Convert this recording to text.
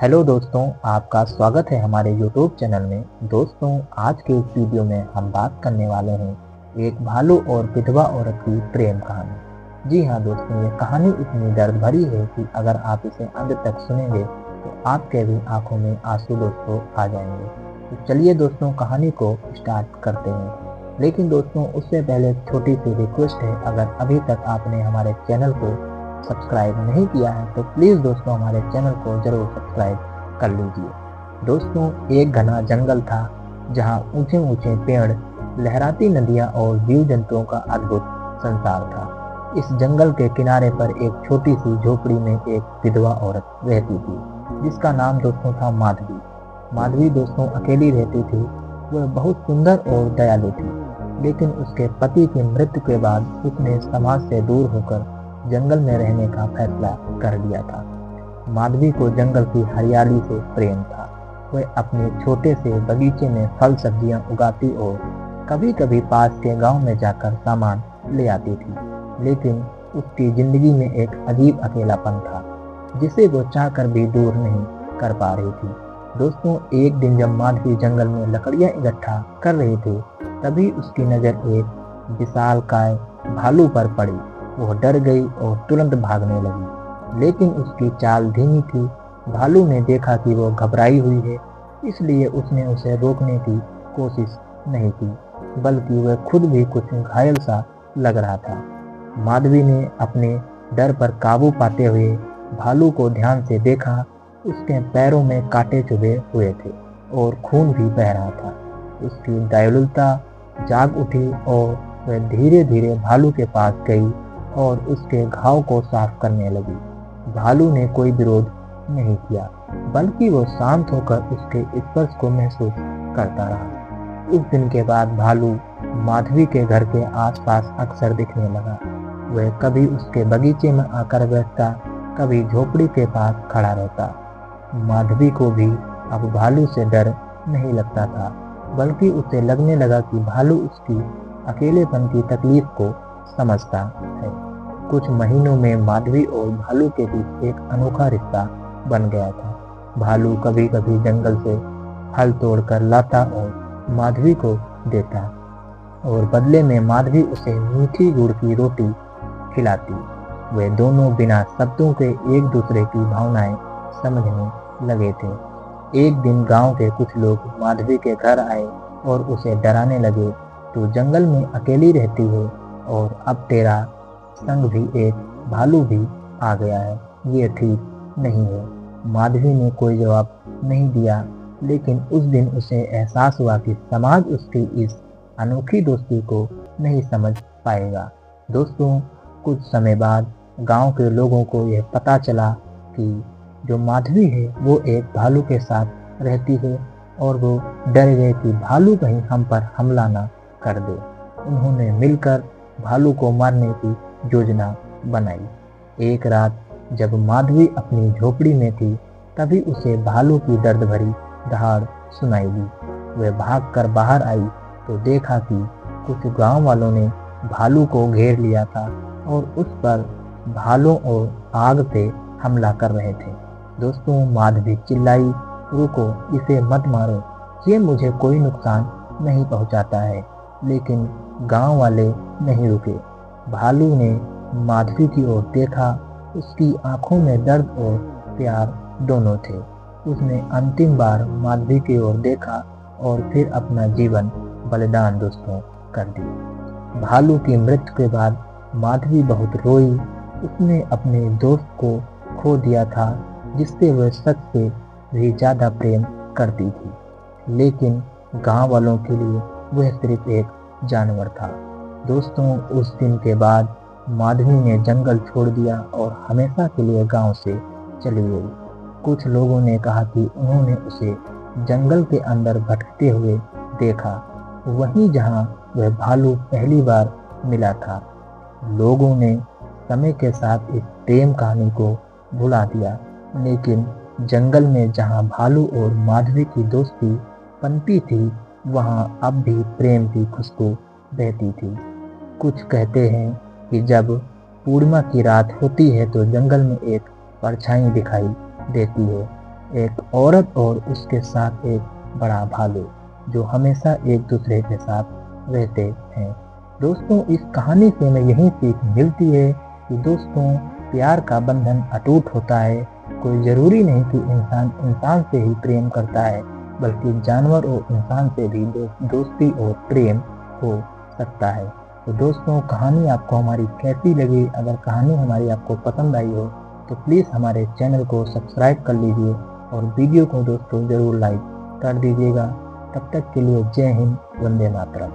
Hello दोस्तों, आपका स्वागत है हमारे यूट्यूब चैनल में। दोस्तों, आज के इस वीडियो में हम बात करने वाले हैं एक भालू और विधवा औरत की प्रेम कहानी। जी हाँ दोस्तों, ये कहानी इतनी दर्द भरी है कि अगर आप इसे अंत तक सुनेंगे तो आपके भी आंखों में आंसू दोस्तों आ जाएंगे। तो चलिए दोस्तों, कहानी को स्टार्ट करते हैं। लेकिन दोस्तों, उससे पहले एक छोटी सी रिक्वेस्ट है, अगर अभी तक आपने हमारे चैनल को सब्सक्राइब नहीं किया है तो प्लीज़ दोस्तों हमारे चैनल को ज़रूर सब्सक्राइब कर लीजिए। दोस्तों, एक घना जंगल था जहाँ ऊंचे ऊंचे पेड़, लहराती नदियाँ और जीव जंतुओं का अद्भुत संसार था। इस जंगल के किनारे पर एक छोटी सी झोपड़ी में एक विधवा औरत रहती थी जिसका नाम दोस्तों था माधवी। माधवी दोस्तों अकेली रहती थी। वह बहुत सुंदर और दयालु थी, लेकिन उसके पति की मृत्यु के बाद उसने समाज से दूर होकर जंगल में रहने का फैसला कर लिया था। माधवी को जंगल की हरियाली से प्रेम था। वह अपने छोटे से बगीचे में फल सब्जियां उगाती और कभी कभी पास के गांव में जाकर सामान ले आती थी। लेकिन उसकी जिंदगी में एक अजीब अकेलापन था जिसे वो चाहकर भी दूर नहीं कर पा रही थी। दोस्तों, एक दिन जब माधवी जंगल में लकड़ियां इकट्ठा कर रही थी, तभी उसकी नजर एक विशालकाय भालू पर पड़ी। वो डर गई और तुरंत भागने लगी, लेकिन उसकी चाल धीमी थी। भालू ने देखा कि वो घबराई हुई है, इसलिए उसने उसे रोकने की कोशिश नहीं की, बल्कि वह खुद भी कुछ घायल सा लग रहा था। माधवी ने अपने डर पर काबू पाते हुए भालू को ध्यान से देखा। उसके पैरों में कांटे चुभे हुए थे और खून भी बह रहा था। उसकी दयालुता जाग उठी और वह धीरे धीरे भालू के पास गई और उसके घाव को साफ करने लगी। भालू ने कोई विरोध नहीं किया, बल्कि वो शांत होकर उसके स्पर्श को महसूस करता रहा। उस दिन के बाद भालू माधवी के घर के आसपास अक्सर दिखने लगा। वह कभी उसके बगीचे में आकर बैठता, कभी झोपड़ी के पास खड़ा रहता। माधवी को भी अब भालू से डर नहीं लगता था, बल्कि उसे लगने लगा कि भालू उसकी अकेलेपन की तकलीफ को समझता है। कुछ महीनों में माधवी और भालू के बीच एक अनोखा रिश्ता बन गया था। भालू कभी कभी जंगल से फल तोड़कर लाता और माधवी को देता, और बदले में माधवी उसे मीठी गुड़ की रोटी खिलाती। वे दोनों बिना शब्दों के एक दूसरे की भावनाएं समझने लगे थे। एक दिन गांव के कुछ लोग माधवी के घर आए और उसे डराने लगे, "तू जंगल में अकेली रहती है और अब तेरा संग भी एक भालू भी आ गया है, ये ठीक नहीं है।" माधवी ने कोई जवाब नहीं दिया, लेकिन उस दिन उसे एहसास हुआ कि समाज उसकी इस अनोखी दोस्ती को नहीं समझ पाएगा। दोस्तों, कुछ समय बाद गांव के लोगों को यह पता चला कि जो माधवी है वो एक भालू के साथ रहती है, और वो डर गए कि भालू कहीं हम पर हमला ना कर दे। उन्होंने मिलकर भालू को मारने की योजना बनाई। एक रात जब माधवी अपनी झोपड़ी में थी, तभी उसे भालू की दर्द भरी दहाड़ सुनाई दी। वह भागकर बाहर आई तो देखा कि कुछ गांव वालों ने भालू को घेर लिया था और उस पर भालों और आग से हमला कर रहे थे। दोस्तों, माधवी चिल्लाई, "रुको, इसे मत मारो, ये मुझे कोई नुकसान नहीं पहुंचाता है।" लेकिन गांव वाले नहीं रुके। भालू ने माधवी की ओर देखा। उसकी आंखों में दर्द और प्यार दोनों थे। उसने अंतिम बार माधवी की ओर देखा और फिर अपना जीवन बलिदान दोस्तों कर दी। भालू की मृत्यु के बाद माधवी बहुत रोई। उसने अपने दोस्त को खो दिया था जिससे वह सच से भी ज्यादा प्रेम करती थी, लेकिन गांव वालों के लिए वह सिर्फ एक जानवर था। दोस्तों, उस दिन के बाद माधवी ने जंगल छोड़ दिया और हमेशा के लिए गांव से चली गई। कुछ लोगों ने कहा कि उन्होंने उसे जंगल के अंदर भटकते हुए देखा, वहीं जहां वह भालू पहली बार मिला था। लोगों ने समय के साथ इस प्रेम कहानी को भुला दिया, लेकिन जंगल में जहां भालू और माधवी की दोस्ती पनपी थी, वहां अब भी प्रेम की खुशबू बहती थी। कुछ कहते हैं कि जब पूर्णिमा की रात होती है तो जंगल में एक परछाई दिखाई देती है। एक औरत और उसके साथ एक बड़ा भालू जो हमेशा एक दूसरे के साथ रहते हैं। दोस्तों, इस कहानी से हमें यही सीख मिलती है कि दोस्तों, प्यार का बंधन अटूट होता है। कोई ज़रूरी नहीं कि इंसान इंसान से ही प्रेम करता है, बल्कि जानवर और इंसान से भी दोस्ती और प्रेम हो सकता है। तो दोस्तों, कहानी आपको हमारी कैसी लगी? अगर कहानी हमारी आपको पसंद आई हो तो प्लीज़ हमारे चैनल को सब्सक्राइब कर लीजिए और वीडियो को दोस्तों ज़रूर लाइक कर दीजिएगा। तब तक के लिए जय हिंद, वंदे मातरम।